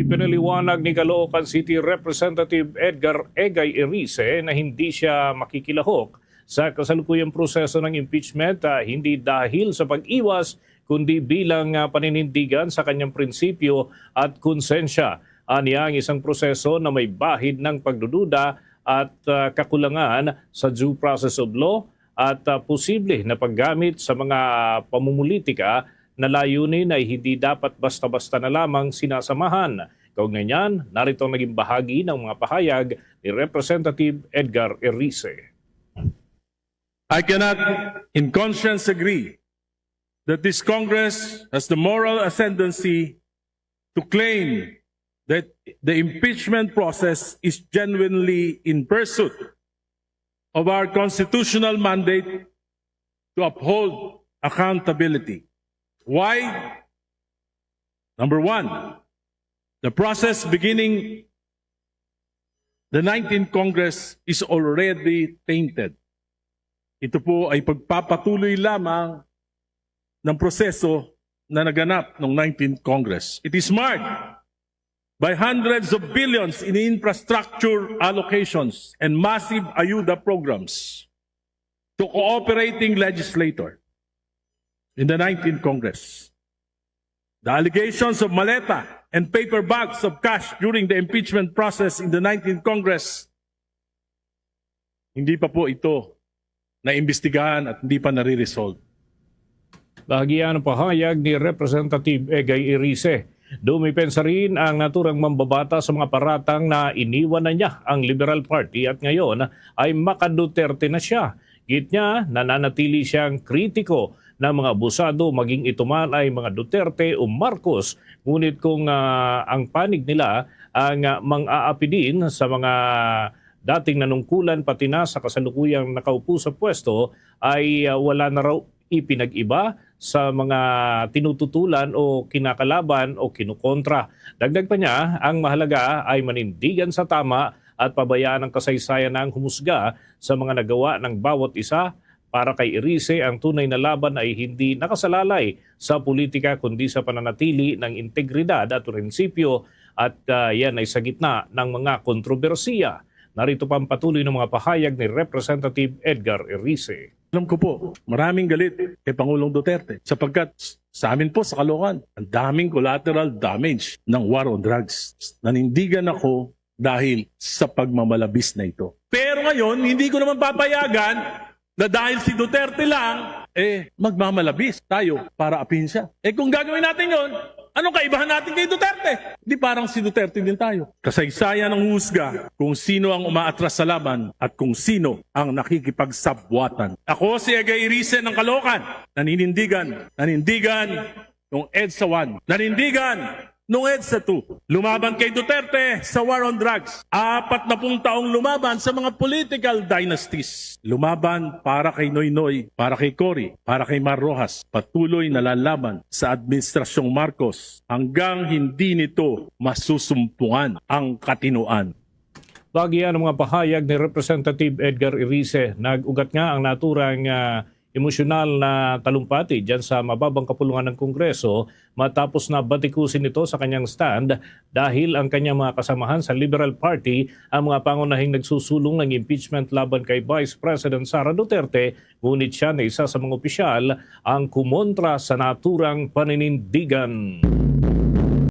Ipinaliwanag ni Caloocan City Representative Edgar Egay Erice na hindi siya makikilahok sa kasalukuyang proseso ng impeachment, hindi dahil sa pag-iwas kundi bilang paninindigan sa kanyang prinsipyo at konsensya. Aniya ang isang proseso na may bahid ng pagdududa at kakulangan sa due process of law at posible na paggamit sa mga pamumulitika na layunin ay hindi dapat basta-basta na lamang sinasamahan. Kaugnay niyan, narito ang naging bahagi ng mga pahayag ni Representative Edgar Erice. I cannot in conscience agree that this Congress has the moral ascendancy to claim that the impeachment process is genuinely in pursuit of our constitutional mandate to uphold accountability. Why? Number one, the process beginning the 19th Congress is already tainted. Ito po ay pagpapatuloy lamang ng proseso na naganap ng 19th Congress. It is marked by hundreds of billions in infrastructure allocations and massive ayuda programs to cooperating legislators in the 19th Congress. The allegations of maleta and paper bags of cash during the impeachment process in the 19th Congress, hindi pa po ito naimbestigahan at hindi pa nare-resolve. Bahagyan ng pahayag ni Representative Egay Erice. Dumipensa rin ang naturang mambabata sa mga paratang na iniwan na niya ang Liberal Party at ngayon ay maka-Duterte na siya. Git niya, nananatili siyang kritiko ng mga abusado maging ito man ay mga Duterte o Marcos. Ngunit kung ang panig nila ang mang-aapi din sa mga dating nanungkulan pati na sa kasalukuyang nakaupo sa pwesto ay wala na raw ipinag-iba sa mga tinututulan o kinakalaban o kinukontra. Dagdag pa niya, ang mahalaga ay manindigan sa tama at pabayaan ang kasaysayan ng humusga sa mga nagawa ng bawat isa. Para kay Erice, ang tunay na laban ay hindi nakasalalay sa politika kundi sa pananatili ng integridad at prinsipyo at yan ay sa gitna ng mga kontrobersiya. Narito pa ang patuloy ng mga pahayag ni Representative Edgar Erice. Alam ko po, maraming galit kay Pangulong Duterte sapagkat sa amin po sa Caloocan, ang daming collateral damage ng war on drugs. Nanindigan ako dahil sa pagmamalabis na ito. Pero ngayon, hindi ko naman papayagan na dahil si Duterte lang, magmamalabis tayo para apin siya. Kung gagawin natin yon, anong kaibahan natin kay Duterte? Di parang si Duterte din tayo. Kasaysayan ng husga kung sino ang umaatras sa laban at kung sino ang nakikipagsabwatan. Ako si Egay Erice ng Caloocan, nanindigan nung EDSA 1, nanindigan nung EDSA 2. Lumaban kay Duterte sa war on drugs. 40 taong lumaban sa mga political dynasties. Lumaban para kay Noynoy, para kay Cory, para kay Mar Rojas. Patuloy na lalaban sa Administrasyong Marcos hanggang hindi nito masusumpungan ang katinuan. Bahagyan ng mga pahayag ni Representative Edgar Erice. Nag-ugat nga ang naturang emosyonal na talumpati dyan sa mababang kapulungan ng Kongreso matapos na batikusin ito sa kanyang stand dahil ang kanyang mga kasamahan sa Liberal Party ang mga pangunahing nagsusulong ng impeachment laban kay Vice President Sara Duterte, ngunit siya na isa sa mga opisyal ang kumontra sa naturang paninindigan.